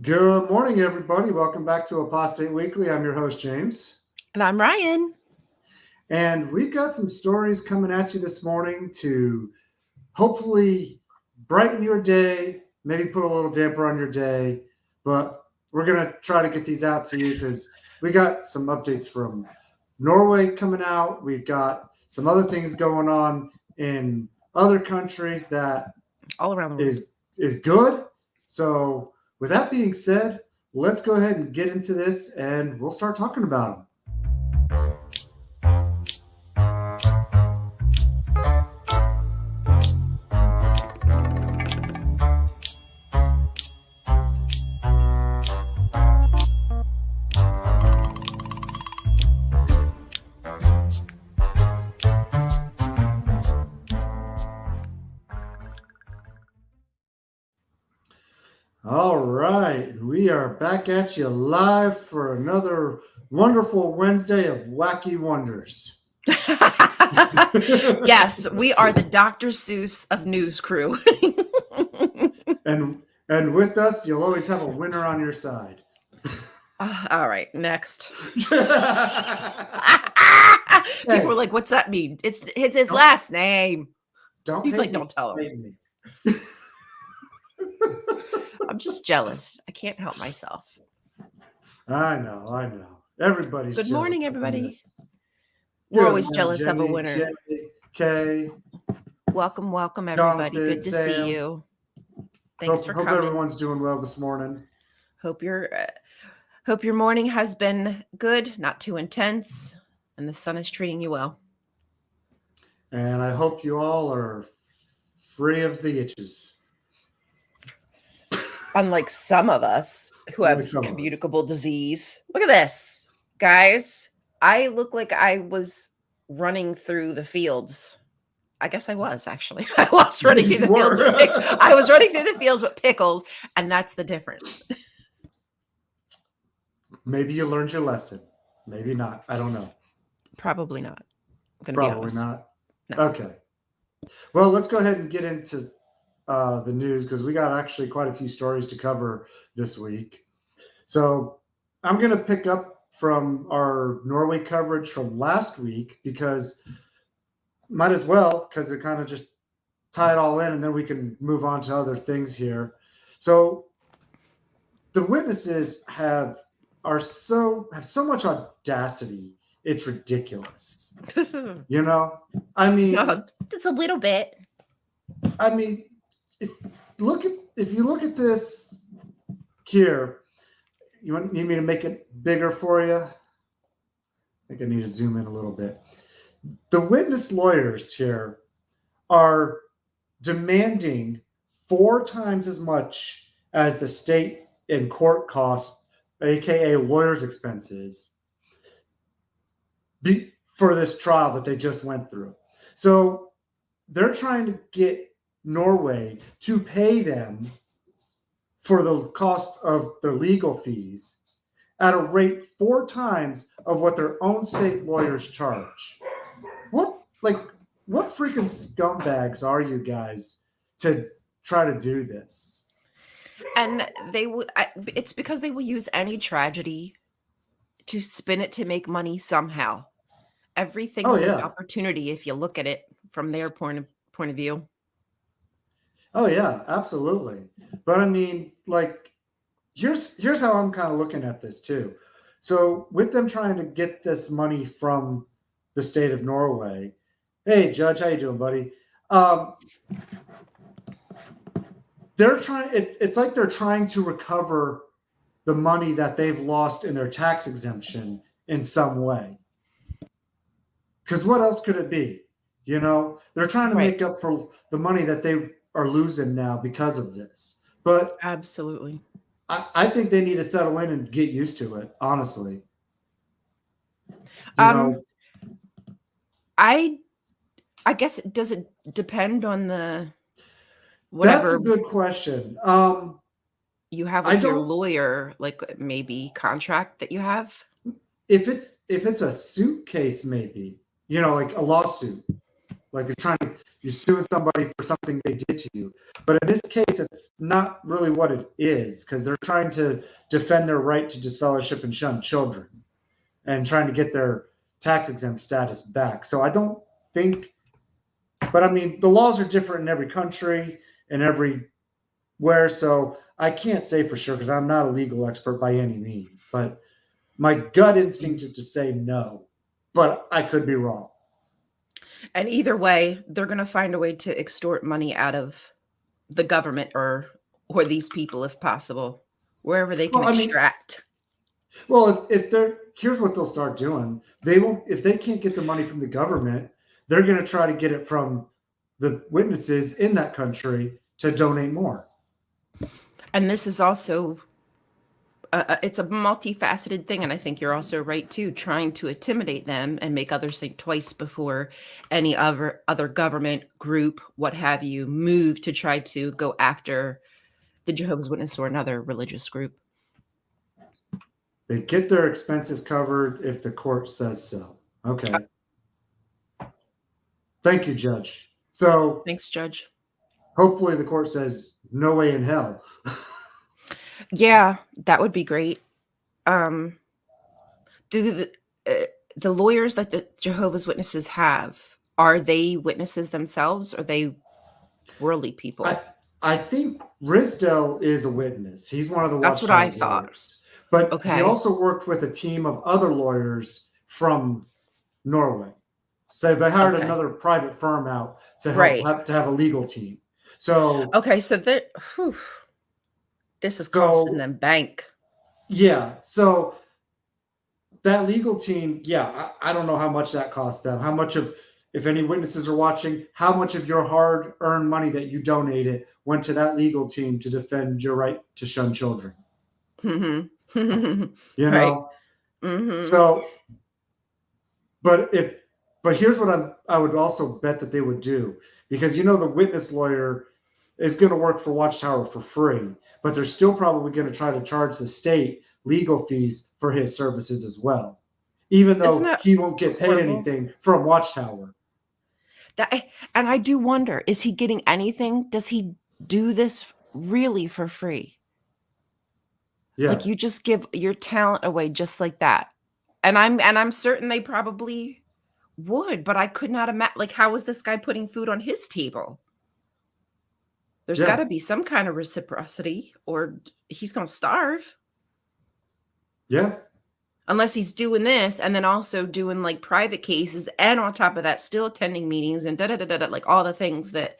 Good morning, everybody. Welcome back to Apostate Weekly. I'm your host, James. And I'm Rion. And we've got some stories coming at you this morning to hopefully brighten your day, maybe put a little damper on your day. But we're going to try to get these out to you because we got some updates from Norway coming out. We've got some other things going on in other countries that All around the world. is good. So, with that being said, let's go ahead and get into this and we'll start talking about them. All right, we are back at you live for another wonderful Wednesday of wacky wonders. Yes, we are the Dr. Seuss of news crew. and with us, you'll always have a winner on your side. All right, next. Hey, People were like, "What's that mean?" It's his last name. He's like, "Don't tell him." I'm just jealous. I can't help myself. I know. Everybody's Good jealous morning, of everybody. this. We're Good always morning, jealous of a Jenny, winner. Jenny, Kay. Welcome, everybody. Jonathan, Good to Sam. see you. Thanks for Hope coming. everyone's doing well this morning. Hope your morning has been good, not too intense, and the sun is treating you well. And I hope you all are free of the itches. Unlike some of us who have Unlike some of us. communicable disease. Look at this, guys. I look like I was running through the fields. I guess I was actually. I was running through the fields. I was running through the fields with pickles, and that's the difference. Maybe you learned your lesson. Maybe not. I don't know. Probably not. I'm gonna Probably be honest. not. No. Okay. Well, let's go ahead and get into the news because we got actually quite a few stories to cover this week. So I'm going to pick up from our Norway coverage from last week because might as well because it kind of just tie it all in and then we can move on to other things here. So the witnesses have so much audacity. It's ridiculous. You know? I mean, Just a little bit. I mean, if you look at this here, you need me to make it bigger for you? I think I need to zoom in a little bit. The witness lawyers here are demanding 4 times as much as the state in court costs, aka lawyers' expenses, for this trial that they just went through. So they're trying to get Norway to pay them for the cost of their legal fees at a rate 4 times of what their own state lawyers charge. What freaking scumbags are you guys to try to do this? And it's because they will use any tragedy to spin it to make money somehow. Everything is an opportunity if you look at it from their point of view. Oh yeah, absolutely. But I mean, like, here's how I'm kind of looking at this too. So with them trying to get this money from the state of Norway, hey Judge, how you doing, buddy? They're trying. It's like they're trying to recover the money that they've lost in their tax exemption in some way. Because what else could it be? You know, they're trying to make up for the money that they are losing now because of this. But absolutely, I think they need to settle in and get used to it. Honestly, you know, I guess does it depend on the whatever? That's a good question. You have with your lawyer, like maybe contract that you have. If it's a suit case, maybe, you know, like a lawsuit, Like you're suing somebody for something they did to you. But in this case, it's not really what it is, because they're trying to defend their right to disfellowship and shun children and trying to get their tax exempt status back. So I don't think, but I mean, the laws are different in every country and everywhere. So I can't say for sure because I'm not a legal expert by any means. But my gut instinct is to say no, but I could be wrong. And either way, they're going to find a way to extort money out of the government or these people if possible, wherever they can extract. Well, if they're, here's what they'll start doing. They won't, if they can't get the money from the government, they're going to try to get it from the witnesses in that country to donate more. And this is also it's a multifaceted thing, and I think you're also right too, trying to intimidate them and make others think twice before any other government group, what have you, move to try to go after the Jehovah's Witness or another religious group. They get their expenses covered if the court says so. Okay. Thank you, Judge. So thanks, Judge. Hopefully the court says no way in hell. Yeah, that would be great. Do the lawyers that the Jehovah's Witnesses have, are they witnesses themselves, or are they worldly people? I think Risdell is a witness. He's one of the That's what I thought. Lawyers. But he also worked with a team of other lawyers from Norway. So they hired another private firm out to help have a legal team. So so this is costing them bank. Yeah. So that legal team, I don't know how much that cost them. How much of, if any witnesses are watching, how much of your hard-earned money that you donated went to that legal team to defend your right to shun children? You know? Mm-hmm. So, but here's what I would also bet that they would do, because the witness lawyer is going to work for Watchtower for free, but they're still probably going to try to charge the state legal fees for his services as well, even though he won't get paid anything from Watchtower. And I do wonder, is he getting anything? Does he do this really for free? Yeah. Like, you just give your talent away just like that. And I'm certain they probably would, but I could not imagine, like, how is this guy putting food on his table? There's got to be some kind of reciprocity, or he's going to starve. Yeah. Unless he's doing this and then also doing like private cases, and on top of that, still attending meetings and like all the things that.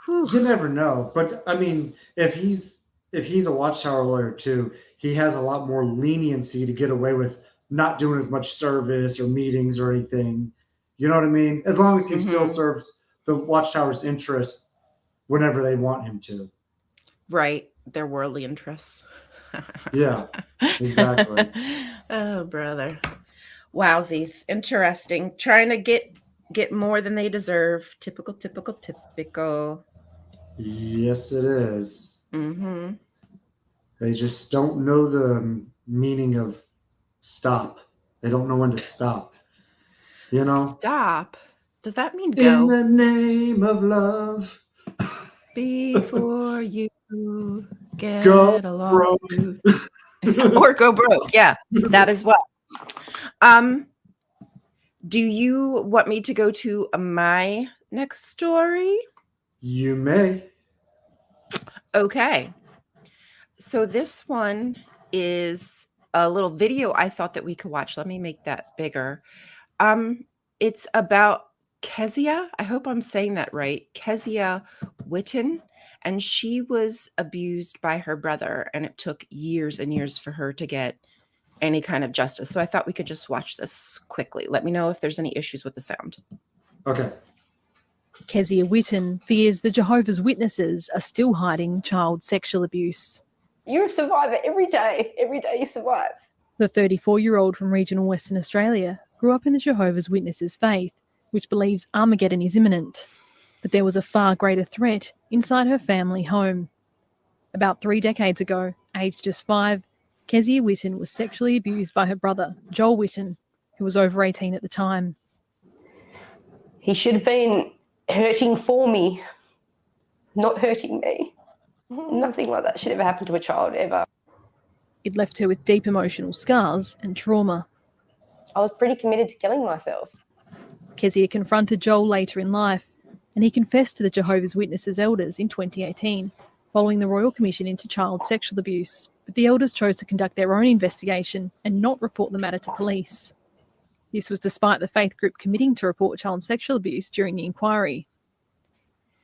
You never know. But I mean, if he's a Watchtower lawyer too, he has a lot more leniency to get away with not doing as much service or meetings or anything. You know what I mean? As long as he still serves the Watchtower's interests whenever they want him to. Right. Their worldly interests. Yeah, exactly. Oh, brother. Wowsies. Interesting. Trying to get more than they deserve. Typical. Yes, it is. Mm-hmm. They just don't know the meaning of stop. They don't know when to stop. Stop? Does that mean go? In the name of love. Before you get a lawsuit. Or go broke. Yeah, that as well. Do you want me to go to my next story? You may. Okay. So this one is a little video I thought that we could watch. Let me make that bigger. It's about Kezia. I hope I'm saying that right. Kezia Witten. And she was abused by her brother, and it took years and years for her to get any kind of justice. So I thought we could just watch this quickly. Let me know if there's any issues with the sound. Okay. Kezia Witten fears the Jehovah's Witnesses are still hiding child sexual abuse. You're a survivor every day. Every day you survive. The 34-year-old from regional Western Australia grew up in the Jehovah's Witnesses faith, which believes Armageddon is imminent. But there was a far greater threat inside her family home. About 3 decades ago, aged just 5, Kezia Witten was sexually abused by her brother, Joel Witten, who was over 18 at the time. He should have been hurting for me, not hurting me. Nothing like that should ever happen to a child ever. It left her with deep emotional scars and trauma. I was pretty committed to killing myself. Kezia confronted Joel later in life, and he confessed to the Jehovah's Witnesses elders in 2018, following the Royal Commission into Child Sexual Abuse. But the elders chose to conduct their own investigation and not report the matter to police. This was despite the faith group committing to report child sexual abuse during the inquiry.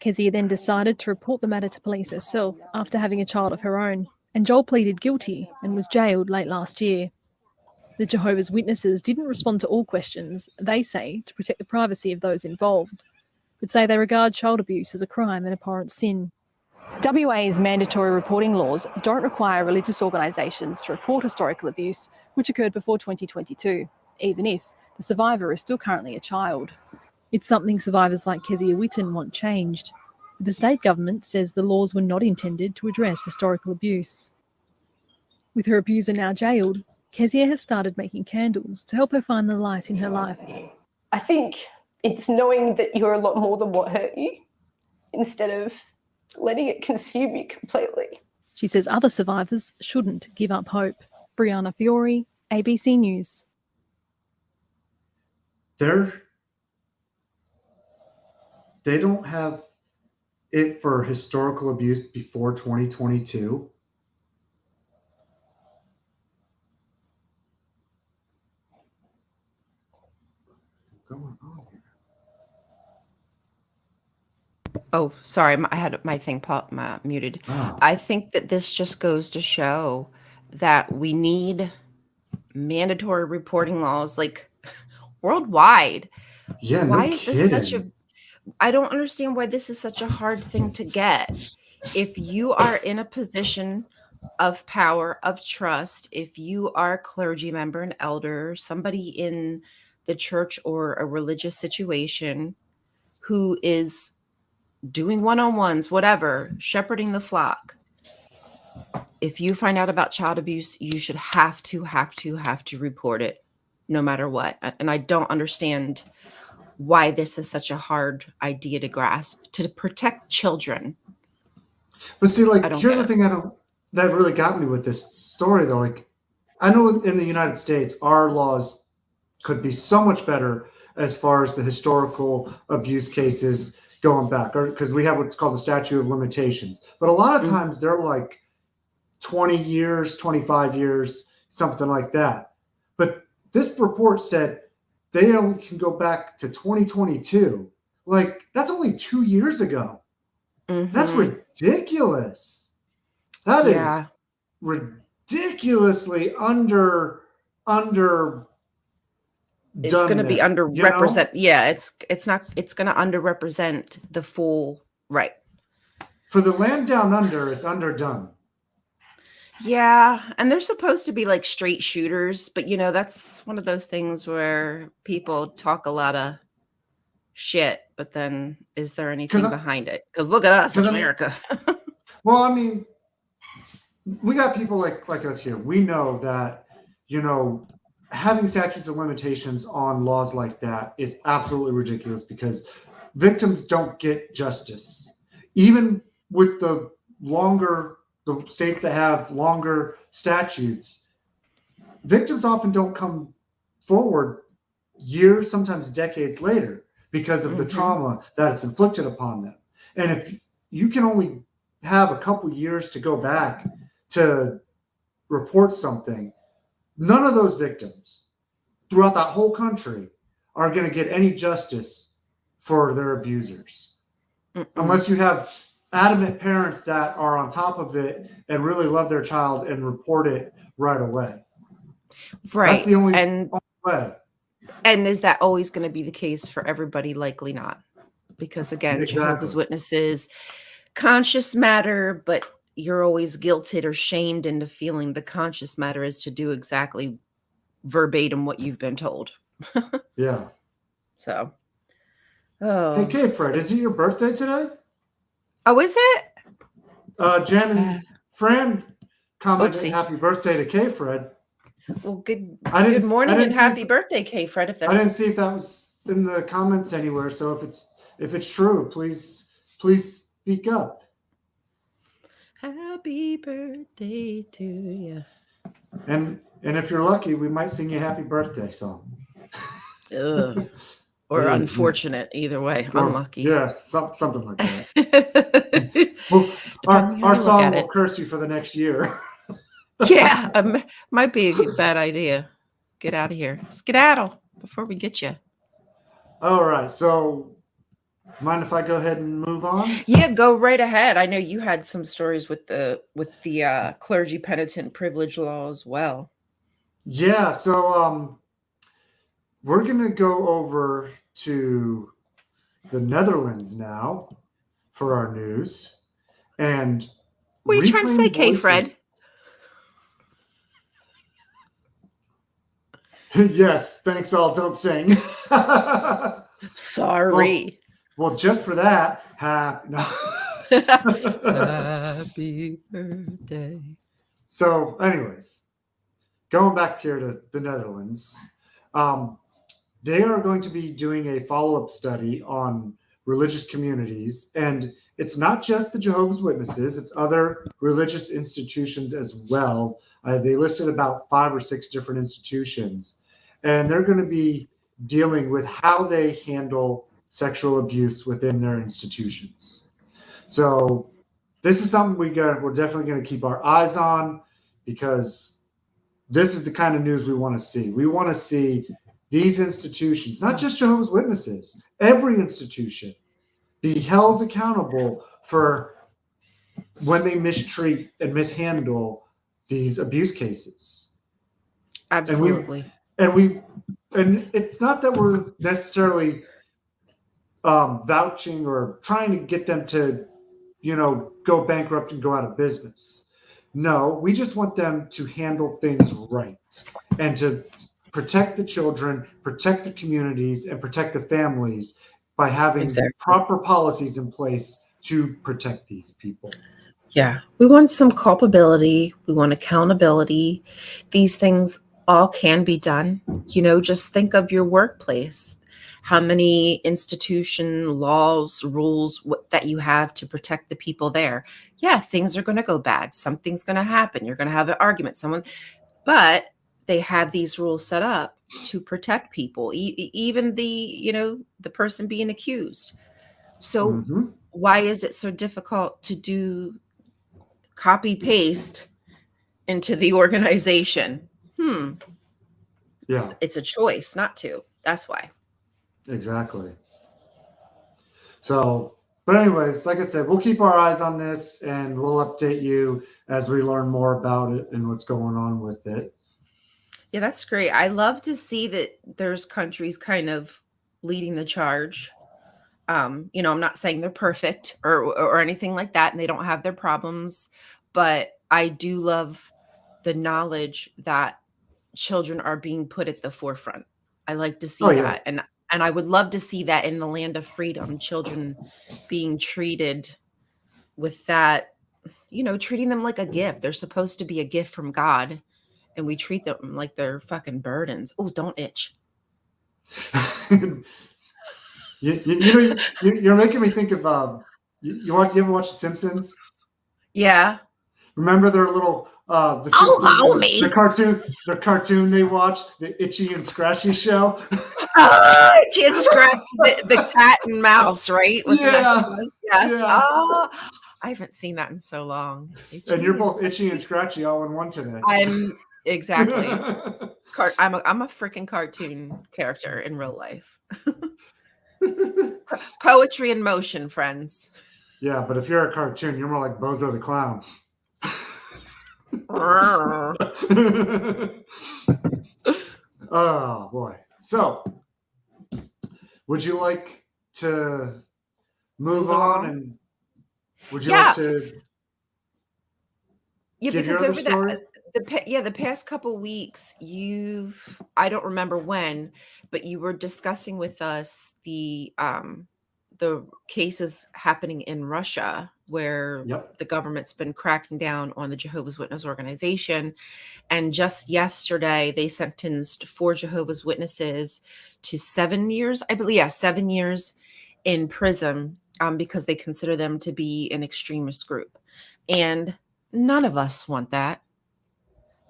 Kezia then decided to report the matter to police herself after having a child of her own, and Joel pleaded guilty and was jailed late last year. The Jehovah's Witnesses didn't respond to all questions, they say, to protect the privacy of those involved, but say they regard child abuse as a crime and abhorrent sin. WA's mandatory reporting laws don't require religious organisations to report historical abuse which occurred before 2022, even if the survivor is still currently a child. It's something survivors like Kezia Witten want changed. But the state government says the laws were not intended to address historical abuse. With her abuser now jailed, Kezia has started making candles to help her find the light in her life. I think it's knowing that you're a lot more than what hurt you instead of letting it consume you completely. She says other survivors shouldn't give up hope. Brianna Fiore, ABC News. They don't have it for historical abuse before 2022. What's going on here? Oh, sorry, I had my thing muted. Oh. I think that this just goes to show that we need mandatory reporting laws like worldwide. Yeah, Why no is this such kidding. I don't understand why this is such a hard thing to get. If you are in a position of power, of trust, if you are a clergy member, an elder, somebody in the church or a religious situation who is doing one-on-ones, whatever, shepherding the flock, if you find out about child abuse, you should have to report it no matter what. And I don't understand why this is such a hard idea to grasp, to protect children. But see, like, I don't here's get the it. thing that really got me with this story, though. Like, I know in the United States, our laws could be so much better as far as the historical abuse cases going back, or because we have what's called the statute of limitations. But a lot of times they're like 20 years, 25 years, something like that. But this report said they only can go back to 2022. Like, that's only 2 years ago. That's ridiculous. That is ridiculously under it's going to be underrepresent. You know? It's going to underrepresent the full right. For the land down under, it's underdone. Yeah, and they're supposed to be like straight shooters, but you know, that's one of those things where people talk a lot of shit, but then is there anything behind it? Because look at us in America. Well, I mean, we got people like us here. We know that, you know, having statutes of limitations on laws like that is absolutely ridiculous because victims don't get justice. Even with the states that have longer statutes, victims often don't come forward years, sometimes decades later because of the trauma that it's inflicted upon them. And if you can only have a couple years to go back to report something, none of those victims throughout that whole country are going to get any justice for their abusers. Unless you have adamant parents that are on top of it and really love their child and report it right away. Right. That's the only way. And is that always going to be the case for everybody? Likely not. Because again, Jehovah's Witnesses, conscious matter, but you're always guilted or shamed into feeling the conscious matter is to do exactly verbatim what you've been told. Yeah. So. Hey, K-Fred, is it your birthday today? Oh, is it? Jen and Fran commented happy birthday to K-Fred. Well, good morning and happy birthday, K-Fred. I didn't see if that was in the comments anywhere. So if if it's true, please speak up. Happy birthday to you. And if you're lucky, we might sing you a happy birthday song. Ugh. Or Yeah. unfortunate, either way. Or, Unlucky. yeah, something like that. Well, Depending how our you look song at will it. curse you for the next year. Yeah, might be a bad idea. Get out of here. Skedaddle before we get you. All right. So, mind if I go ahead and move on? Yeah, go right ahead. I know you had some stories with the clergy penitent privilege law as well. Yeah. So, we're gonna go over to the Netherlands now for our news and What are you trying to say, reclaim K. voices. Fred? Yes, thanks all. Don't sing. Sorry. Well, just for that, no. Happy birthday. So, anyways, going back here to the Netherlands, they are going to be doing a follow-up study on religious communities, and it's not just the Jehovah's Witnesses; it's other religious institutions as well. They listed about 5 or 6 different institutions, and they're going to be dealing with how they handle sexual abuse within their institutions. So this is something we're definitely going to keep our eyes on, because this is the kind of news we want to see. We want to see these institutions, not just Jehovah's Witnesses, every institution, be held accountable for when they mistreat and mishandle these abuse cases. Absolutely. And it's not that we're necessarily vouching or trying to get them to, go bankrupt and go out of business. No, we just want them to handle things right and to protect the children, protect the communities, and protect the families by having proper policies in place to protect these people. Yeah. We want some culpability. We want accountability. These things all can be done. Just think of your workplace. How many institution laws, rules that you have to protect the people there. Yeah, things are going to go bad. Something's going to happen. You're going to have an argument. But they have these rules set up to protect people, even the person being accused. So why is it so difficult to do copy paste into the organization? Yeah. It's a choice not to. That's why. Exactly. So, but anyways, like I said, we'll keep our eyes on this and we'll update you as we learn more about it and what's going on with it. Yeah, that's great. I love to see that there's countries kind of leading the charge. I'm not saying they're perfect or anything like that, and they don't have their problems, but I do love the knowledge that children are being put at the forefront. I like to see that. And I would love to see that in the land of freedom, children being treated with that, treating them like a gift. They're supposed to be a gift from God, and we treat them like they're fucking burdens. Oh, don't itch. You're making me think of you ever watch The Simpsons? Yeah. Remember their little the Simpsons, the cartoon they watched, the Itchy and Scratchy show. Itchy and Scratchy, the cat and mouse, right? Yes. Yeah. Oh, I haven't seen that in so long. And you're both Itchy and Scratchy all in one today. I'm exactly. I'm a freaking cartoon character in real life. Poetry in motion, friends. Yeah, but if you're a cartoon, you're more like Bozo the Clown. Oh boy. So would you like to move on, and would you like to give because your over story? the past couple weeks I don't remember when, but you were discussing with us the cases happening in Russia where the government's been cracking down on the Jehovah's Witness organization. And just yesterday, they sentenced 4 Jehovah's Witnesses to 7 years, I believe. Yeah, 7 years in prison because they consider them to be an extremist group. And none of us want that.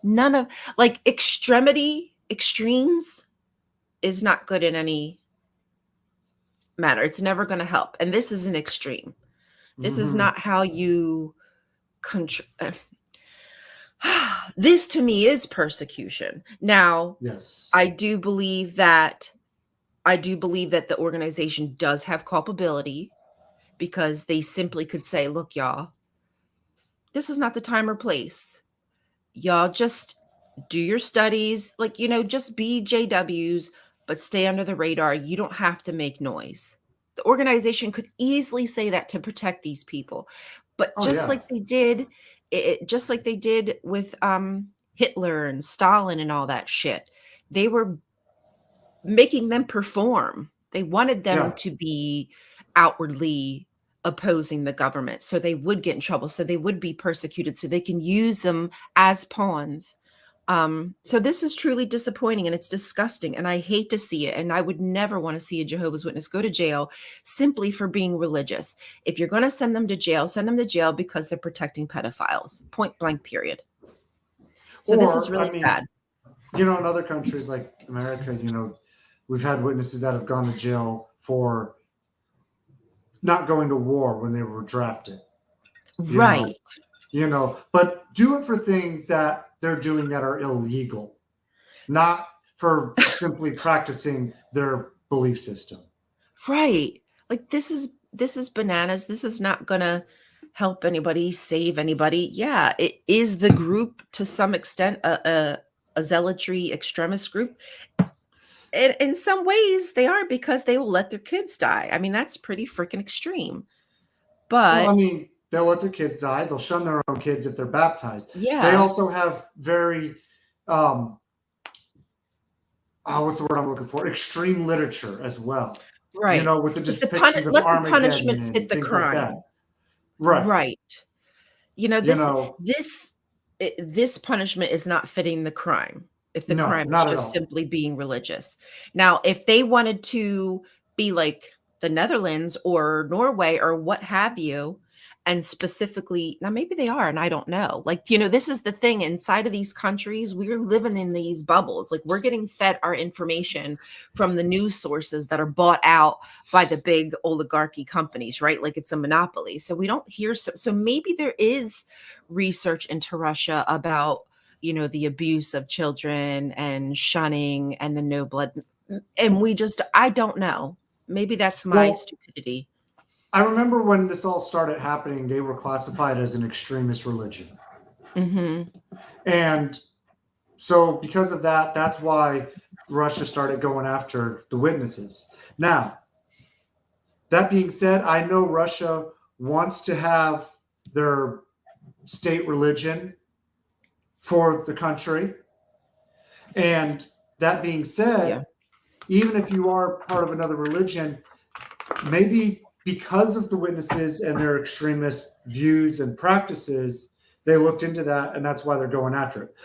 None of, like, extremes is not good in any matter. It's never going to help. And this is an extreme. This is not how you control. This to me is persecution. Now, Yes. I do believe that the organization does have culpability, because they simply could say, look, y'all, this is not the time or place. Y'all just do your studies, like, just be JWs, but stay under the radar. You don't have to make noise. The organization could easily say that to protect these people. But just like they did, just like they did with Hitler and Stalin and all that shit, they were making them perform. They wanted them to be outwardly opposing the government, so they would get in trouble, so they would be persecuted, so they can use them as pawns. So this is truly disappointing, and it's disgusting, and I hate to see it. And I would never want to see a Jehovah's Witness go to jail simply for being religious. If you're going to send them to jail because they're protecting pedophiles. Point blank, period. So this is really sad. In other countries like America, we've had witnesses that have gone to jail for not going to war when they were drafted. Right. But do it for things that they're doing that are illegal, not for simply practicing their belief system. Right. Like, this is bananas. This is not going to help anybody, save anybody. Yeah, it is the group to some extent, a zealotry extremist group. In some ways they are, because they will let their kids die. I mean, that's pretty freaking extreme. But they'll let their kids die. They'll shun their own kids if they're baptized. Yeah. They also have very, what's the word I'm looking for? Extreme literature as well. Right. With the depictions of Armageddon. Let the punishment fit the crime. Like Right. This punishment is not fitting the crime. If the crime is just simply being religious. Now, if they wanted to be like the Netherlands or Norway or what have you, and specifically, now maybe they are, and I don't know. Like, this is the thing, inside of these countries, we're living in these bubbles. Like, we're getting fed our information from the news sources that are bought out by the big oligarchy companies, right? Like, it's a monopoly. So we don't hear, so maybe there is research into Russia about, the abuse of children and shunning and the no blood. And I don't know. Maybe that's my stupidity. I remember when this all started happening, they were classified as an extremist religion. Mm-hmm. And so because of that, that's why Russia started going after the witnesses. Now, that being said, I know Russia wants to have their state religion for the country. And that being said, even if you are part of another religion, maybe because of the witnesses and their extremist views and practices, they looked into that, and that's why they're going after it.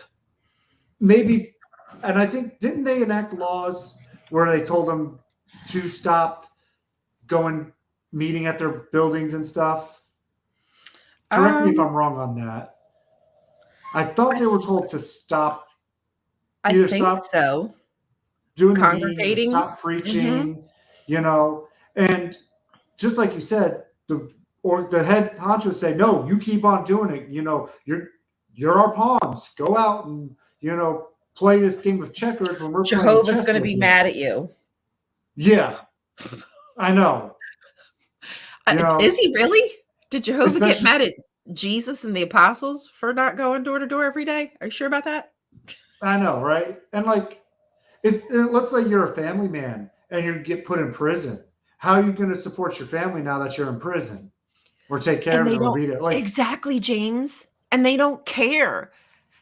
Maybe, and I think, didn't they enact laws where they told them to stop meeting at their buildings and stuff? Correct me if I'm wrong on that. I thought they were told to stop. I think so. Doing congregating, stop preaching, and just like you said, the head honcho say, no, you keep on doing it. You're our pawns. Go out and play this game of checkers when we're Jehovah's going to be mad at you. Yeah, I know. Is he really? Did Jehovah get mad at Jesus and the apostles for not going door to door every day? Are you sure about that? I know, right? And like, if let's say you're a family man and you get put in prison. How are you going to support your family now that you're in prison, or take care of them or be there? Like, exactly, James. And they don't care.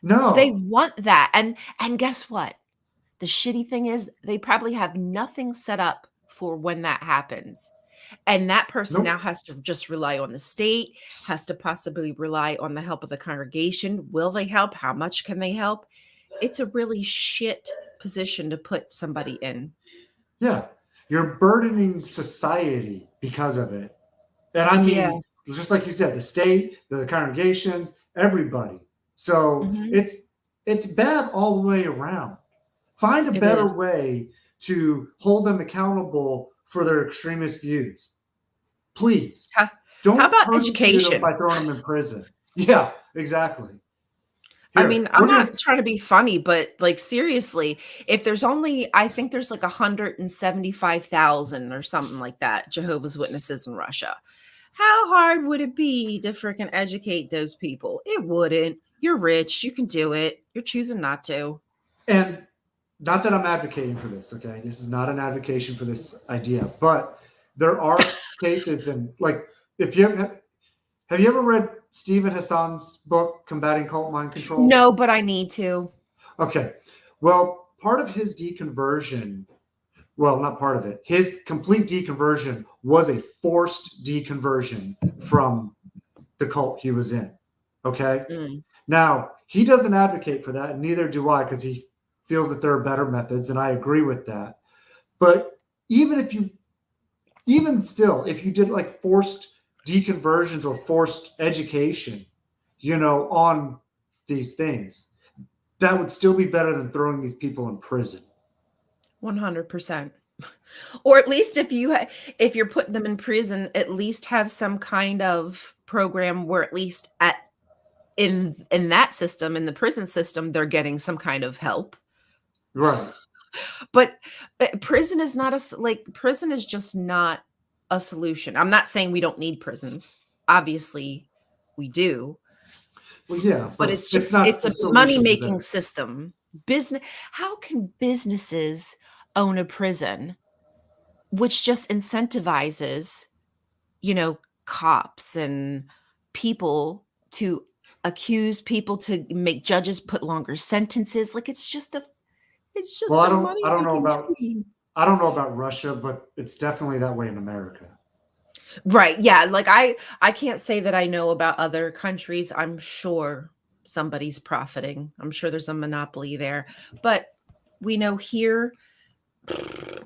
No, they want that. And guess what? The shitty thing is, they probably have nothing set up for when that happens. And that person now has to just rely on the state, has to possibly rely on the help of the congregation. Will they help? How much can they help? It's a really shit position to put somebody in. Yeah. you're burdening society because of it. And I mean, Yes. just like you said, the state, the congregations, everybody. So Mhm. it's bad all the way around. Find a It better is. way to hold them accountable for their extremist views. Please How don't about persecute them education? by throwing them in prison. Yeah, exactly. I Here, mean, I'm we're gonna. not trying to be funny, but, like, seriously, if there's only I think there's, like, 175,000 or something like that Jehovah's Witnesses in Russia. How hard would it be to fricking educate those people? It wouldn't. You're rich, you can do it. You're choosing not to. And not that I'm advocating for this, okay? This is not an advocacy for this idea, but there are cases, and like, if you have you ever read Stephen Hassan's book, Combating Cult Mind Control? No, but I need to. Okay. Well, part of his deconversion, well, not part of it, his complete deconversion was a forced deconversion from the cult he was in. Okay. Mm. Now, he doesn't advocate for that, and neither do I, because he feels that there are better methods, and I agree with that. But even still, if you did like forced deconversions or forced education, on these things, that would still be better than throwing these people in prison. 100%. Or at least if you're putting them in prison, at least have some kind of program where at least in that system, in the prison system, they're getting some kind of help. Right. But prison is not prison is just not a solution. I'm not saying we don't need prisons. Obviously, we do. Well, yeah, But but it's not it's the a solution to money-making this. system. Business How can businesses own a prison which just incentivizes, cops and people to accuse people to make judges put longer sentences? Like, it's Well, just a money-making scheme. I don't know about Russia, but it's definitely that way in America. Right, yeah, like, I can't say that I know about other countries. I'm sure somebody's profiting. I'm sure there's a monopoly there, but we know here,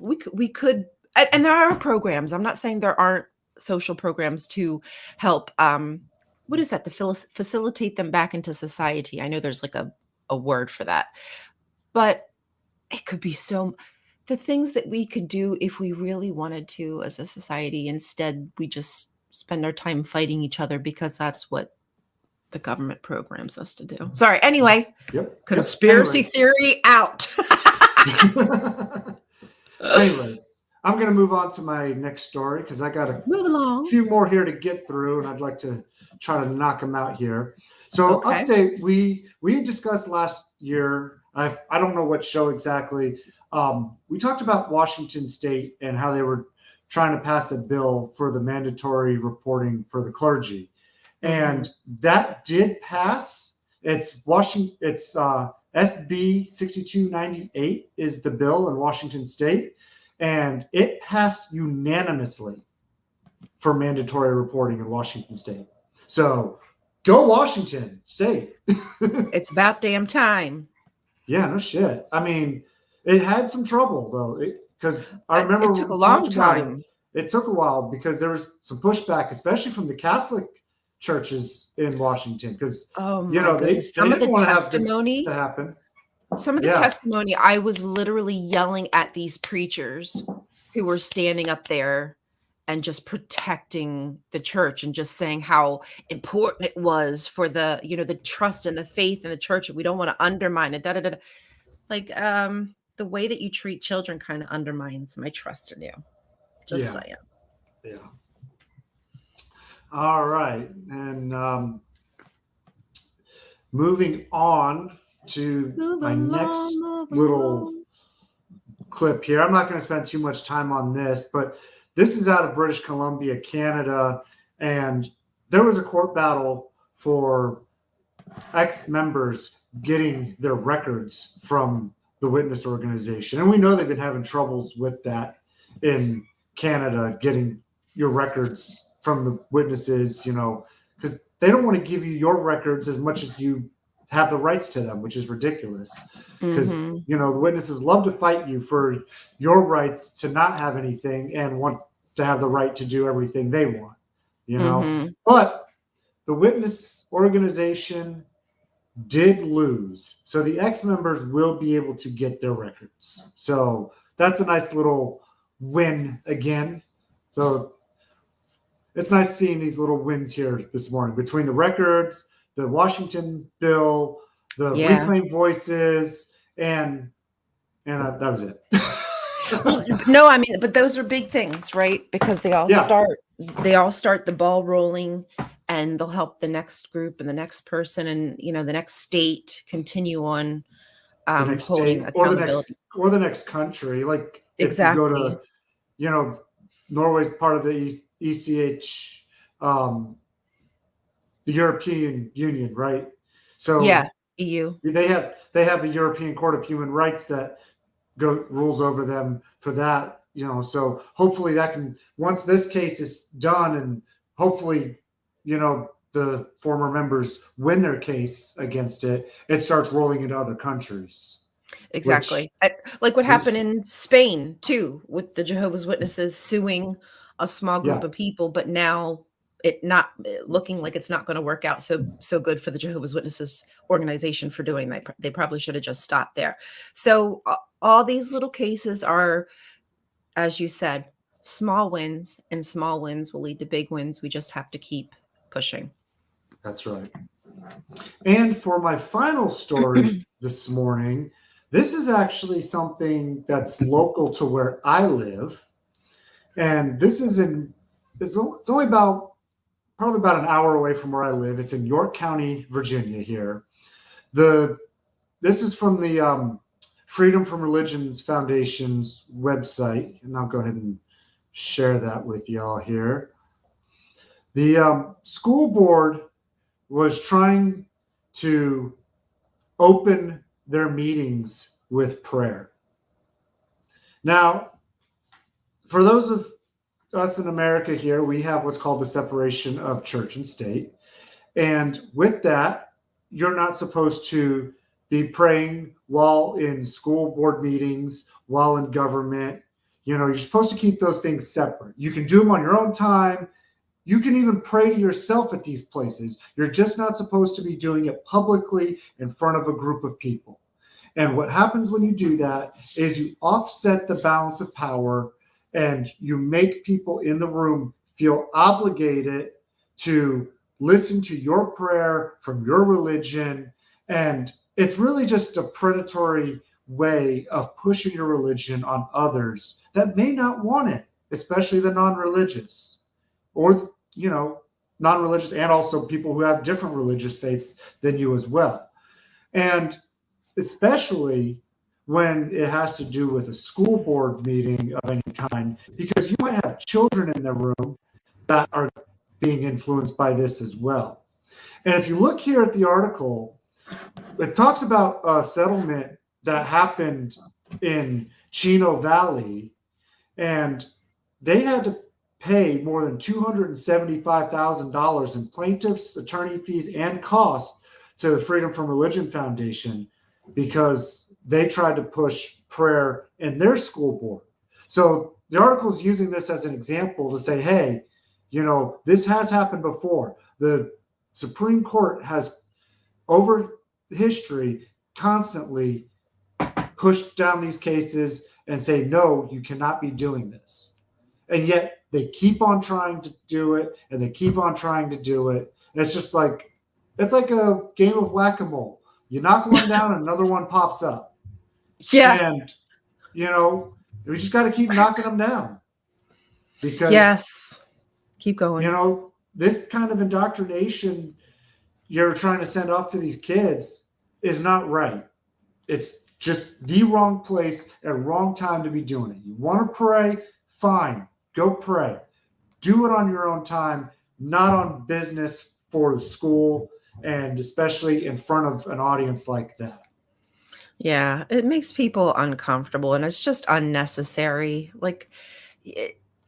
we could and there are programs. I'm not saying there aren't social programs to help, what is that? To facilitate them back into society. I know there's, like, a word for that, but it could be the things that we could do if we really wanted to as a society. Instead, we just spend our time fighting each other because that's what the government programs us to do. Sorry. Anyway, Yep. conspiracy theory out. Anyways, I'm going to move on to my next story because I got a Move along. few more here to get through, and I'd like to try to knock them out here. So, Okay. update: we had discussed last year. I don't know what show exactly. We talked about Washington State and how they were trying to pass a bill for the mandatory reporting for the clergy, and that did pass. It's Washington. It's SB 6298 is the bill in Washington State, and it passed unanimously for mandatory reporting in Washington State. So go Washington State. It's about damn time. Yeah, no shit. I mean, it had some trouble though, because I remember It took a long time. It took a while because there was some pushback, especially from the Catholic churches in Washington, because Oh my goodness. they didn't want to have this to happen. Some of the testimony, I was literally yelling at these preachers who were standing up there and just protecting the church and just saying how important it was for the, the trust and the faith in the church. And we don't want to undermine it. Like, the way that you treat children kind of undermines my trust in you. Just saying. Yeah. All right. And moving on to my next little clip here. I'm not going to spend too much time on this, but this is out of British Columbia, Canada, and there was a court battle for ex-members getting their records from the witness organization. And we know they've been having troubles with that in Canada, getting your records from the witnesses, because they don't want to give you your records as much as you have the rights to them, which is ridiculous. Because Mhm. the witnesses love to fight you for your rights to not have anything and want to have the right to do everything they want. Mhm. But the witness organization did lose, so the ex-members will be able to get their records. So that's a nice little win again. So it's nice seeing these little wins here this morning between the records, the Washington bill, the Yeah. reclaimed voices, and that was it. Well, no, I mean, but those are big things, right? Because they all Yeah. start the ball rolling, and they'll help the next group and the next person and the next state continue on The next holding state accountability. or the next country. Like if you Exactly. go to, Norway's part of the ECH, the European Union, right? So Yeah, EU. they have the European Court of Human Rights that rules over them for that. So hopefully that can, once this case is done, and hopefully the former members win their case against it, it starts rolling into other countries. Exactly. Like what happened in Spain too, with the Jehovah's Witnesses suing a small group Yeah. of people, but now it not looking like it's not going to work out so good for the Jehovah's Witnesses organization for doing that. They probably should have just stopped there. So all these little cases are, as you said, small wins, and small wins will lead to big wins. We just have to keep pushing. That's right. And for my final story this morning, this is actually something that's local to where I live. And this is it's only probably about an hour away from where I live. It's in York County, Virginia here. This is from the Freedom from Religions Foundation's website. And I'll go ahead and share that with y'all here. The school board was trying to open their meetings with prayer. Now, for those of us in America here, we have what's called the separation of church and state. And with that, you're not supposed to be praying while in school board meetings, while in government. You're supposed to keep those things separate. You can do them on your own time. You can even pray to yourself at these places. You're just not supposed to be doing it publicly in front of a group of people. And what happens when you do that is you offset the balance of power, and you make people in the room feel obligated to listen to your prayer from your religion. And it's really just a predatory way of pushing your religion on others that may not want it, especially the non-religious, or non-religious, and also people who have different religious faiths than you as well. And especially when it has to do with a school board meeting of any kind, because you might have children in the room that are being influenced by this as well. And if you look here at the article, it talks about a settlement that happened in Chino Valley, and they had to pay more than $275,000 in plaintiffs' attorney fees and costs to the Freedom from Religion Foundation because they tried to push prayer in their school board. So the article is using this as an example to say, hey, this has happened before. The Supreme Court has, over history, constantly pushed down these cases and say, no, you cannot be doing this. And yet they keep on trying to do it, and they keep on trying to do it. And it's just like, it's like a game of whack-a-mole. You knock one down, and another one pops up. Yeah. And, we just got to keep knocking them down. Because, yes. Keep going. This kind of indoctrination you're trying to send off to these kids is not right. It's just the wrong place at wrong time to be doing it. You want to pray? Fine. Go pray. Do it on your own time, not on business for the school, and especially in front of an audience like that. Yeah, it makes people uncomfortable, and it's just unnecessary. Like,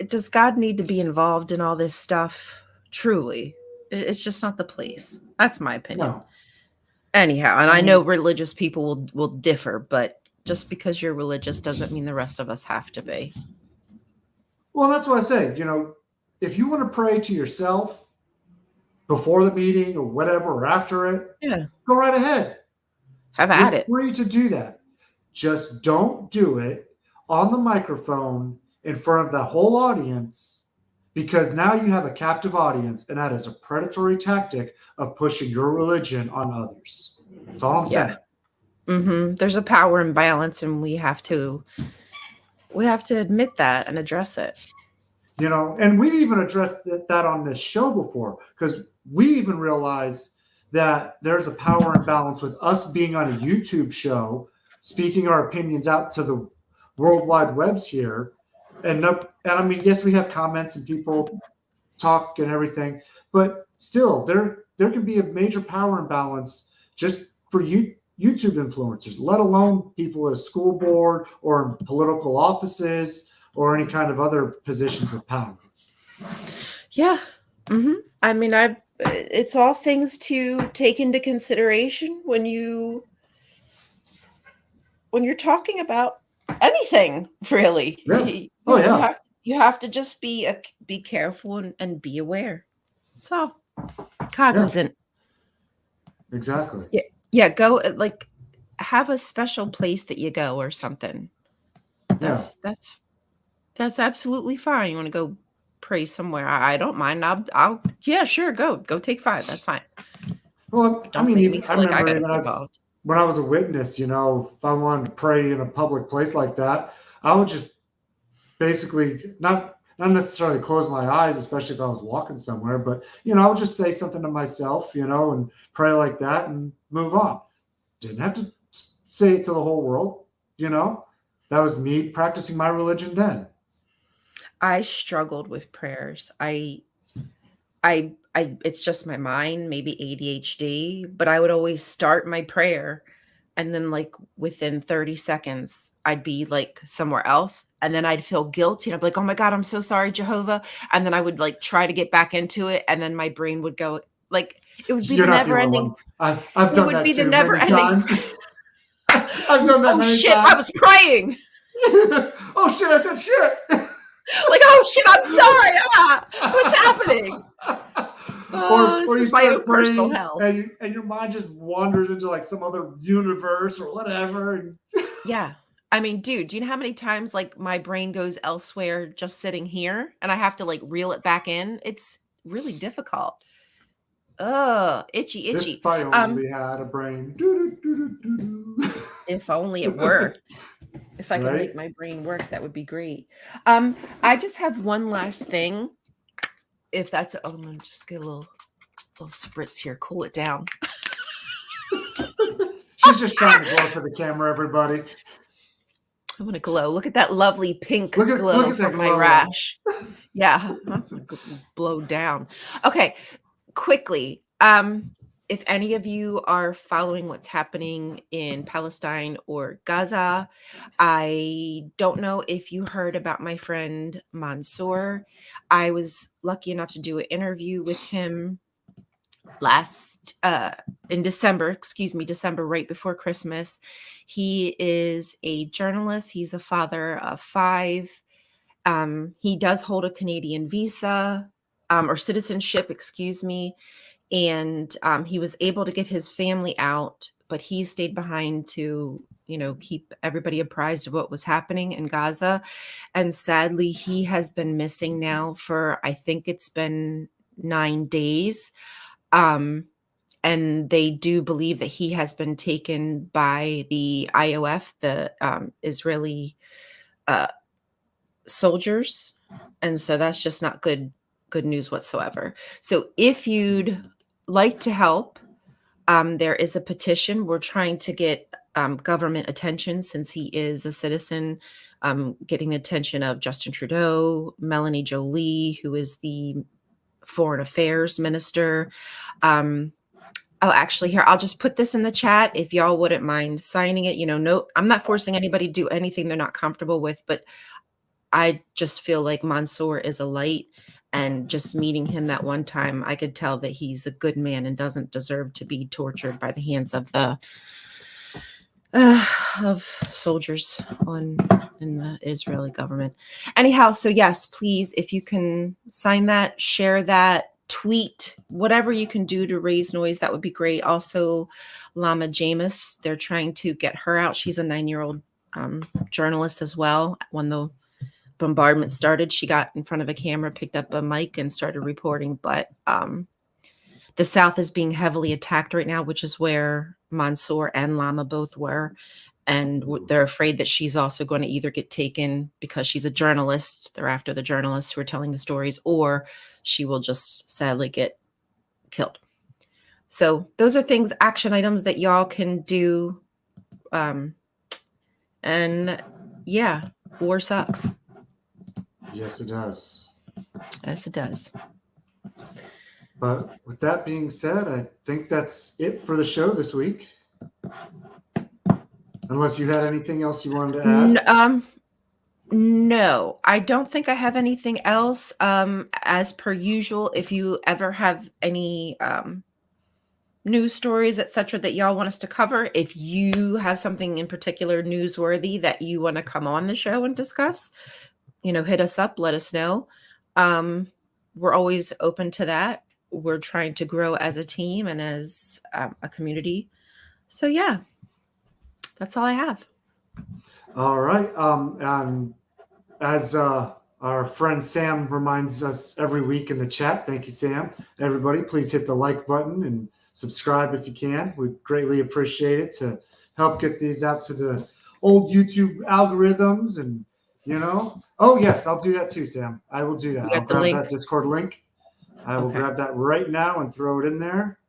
does God need to be involved in all this stuff? Truly, it's just not the place. That's my opinion. No. Anyhow, and I know religious people will differ, but just because you're religious doesn't mean the rest of us have to be. Well, that's what I say. If you want to pray to yourself before the meeting or whatever, or after it, Yeah. go right ahead. Have at You're it. free to do that. Just don't do it on the microphone in front of the whole audience, because now you have a captive audience, and that is a predatory tactic of pushing your religion on others. That's all I'm saying. There's a power imbalance, and we have to admit that and address it. And we've even addressed that on this show before, because we even realize that there's a power imbalance with us being on a YouTube show, speaking our opinions out to the worldwide webs here. And I mean, yes, we have comments and people talk and everything, but still there can be a major power imbalance just for YouTube influencers, let alone people at a school board or in political offices or any kind of other positions of power. Yeah. I mean, it's all things to take into consideration when you're talking about anything, really. Yeah. You have to just be careful and be aware. That's all. Cognizant. Yeah. Exactly. Yeah. Go have a special place that you go or something. That's absolutely fine. You want to go pray somewhere? I don't mind. I'll yeah, sure, go take 5. That's fine. Well, I remember when I was a witness, if I wanted to pray in a public place like that, I would just basically not necessarily close my eyes, especially if I was walking somewhere, but I would just say something to myself, and pray like that and move on. Didn't have to say it to the whole world, That was me practicing my religion then. I struggled with prayers. I it's just my mind, maybe ADHD, but I would always start my prayer, and then within 30 seconds I'd be somewhere else, and then I'd feel guilty, and I'd be like, oh my God, I'm so sorry, Jehovah. And then I would try to get back into it, and then my brain would go it would be the never ending. I've done that too many times. I've done that many shit, times. I was praying. Oh shit, I said shit. Oh shit, I'm sorry. What's happening? Or this is my own personal hell. And your mind just wanders into some other universe or whatever. Yeah. I mean, dude, do you know how many times my brain goes elsewhere just sitting here, and I have to reel it back in? It's really difficult. Itchy. If I only had a brain. If only it worked. If I could make my brain work, that would be great. I just have one last thing. If that's I'm gonna just get a little spritz here, cool it down. She's just trying to glow for the camera, everybody. I want to glow. Look at that lovely pink glow from my rash. Yeah, that's a blow down. Okay, quickly. If any of you are following what's happening in Palestine or Gaza, I don't know if you heard about my friend Mansour. I was lucky enough to do an interview with him in December, right before Christmas. He is a journalist. He's a father of 5. He does hold a Canadian visa or citizenship, and he was able to get his family out, but he stayed behind to, keep everybody apprised of what was happening in Gaza. And sadly, he has been missing now for, I think it's been 9 days. And they do believe that he has been taken by the IOF, the Israeli soldiers. And so that's just not good news whatsoever. So if you'd like to help, there is a petition. We're trying to get government attention, since he is a citizen, getting the attention of Justin Trudeau, Melanie Jolie, who is the foreign affairs minister. Actually, here, I'll just put this in the chat if y'all wouldn't mind signing it. No, I'm not forcing anybody to do anything they're not comfortable with, but I just feel like Mansour is a light, And just meeting him that one time, I could tell that he's a good man and doesn't deserve to be tortured by the hands of the soldiers in the Israeli government. Anyhow, so yes, please, if you can sign that, share that, tweet, whatever you can do to raise noise, that would be great. Also, Lama Jamis, they're trying to get her out. She's a 9-year-old journalist as well. When the bombardment started, she got in front of a camera, picked up a mic, and started reporting. But the South is being heavily attacked right now, which is where Mansour and Lama both were. And they're afraid that she's also going to either get taken because she's a journalist. They're after the journalists who are telling the stories, or she will just sadly get killed. So those are things, action items that y'all can do. And yeah, war sucks. Yes, it does. Yes, it does. But with that being said, I think that's it for the show this week. Unless you had anything else you wanted to add? No, I don't think I have anything else. As per usual, if you ever have any news stories, etc., that y'all want us to cover, if you have something in particular newsworthy that you want to come on the show and discuss, hit us up, let us know. We're always open to that. We're trying to grow as a team and as a community. So yeah, that's all I have. All right. As our friend Sam reminds us every week in the chat, thank you, Sam. Everybody, please hit the like button and subscribe if you can. We greatly appreciate it to help get these out to the old YouTube algorithms. And, oh, yes, I'll do that too, Sam. I will do that. I'll grab that Discord link. I will grab that right now and throw it in there.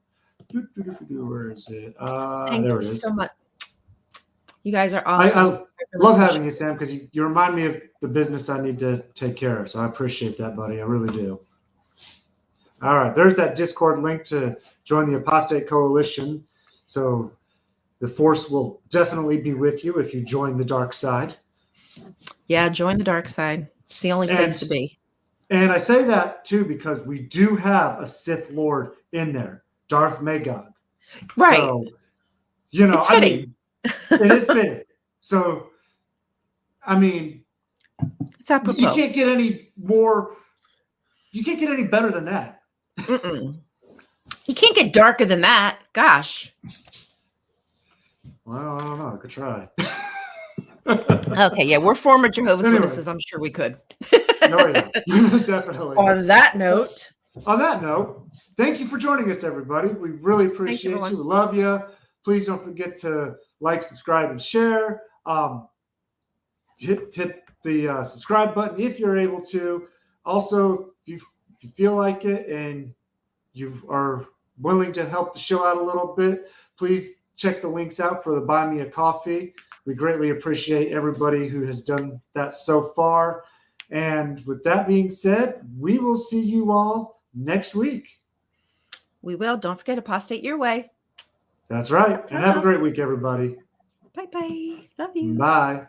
Where is it? Thank there you it is. so much. You guys are awesome. I love having you, Sam, because you remind me of the business I need to take care of. So I appreciate that, buddy. I really do. All right. There's that Discord link to join the Apostate Coalition. So the Force will definitely be with you if you join the dark side. Yeah, join the dark side. It's the only place to be. And I say that, too, because we do have a Sith Lord in there, Darth Magog. Right. So, it's fitting. It is fitting. So, it's apropos. You can't get any better than that. You can't get darker than that. Gosh. Well, I don't know. I could try. Okay, yeah, we're former Jehovah's Witnesses. I'm sure we could. No, yeah. Definitely. On that note, thank you for joining us, everybody. We really appreciate you. We love you. Please don't forget to like, subscribe, and share. Hit the subscribe button if you're able to. Also, if you feel like it and you are willing to help the show out a little bit, please check the links out for the Buy Me a Coffee. We greatly appreciate everybody who has done that so far. And with that being said, we will see you all next week. We will. Don't forget, apostate your way. That's right. And have a great week, everybody. Bye-bye. Love you. Bye.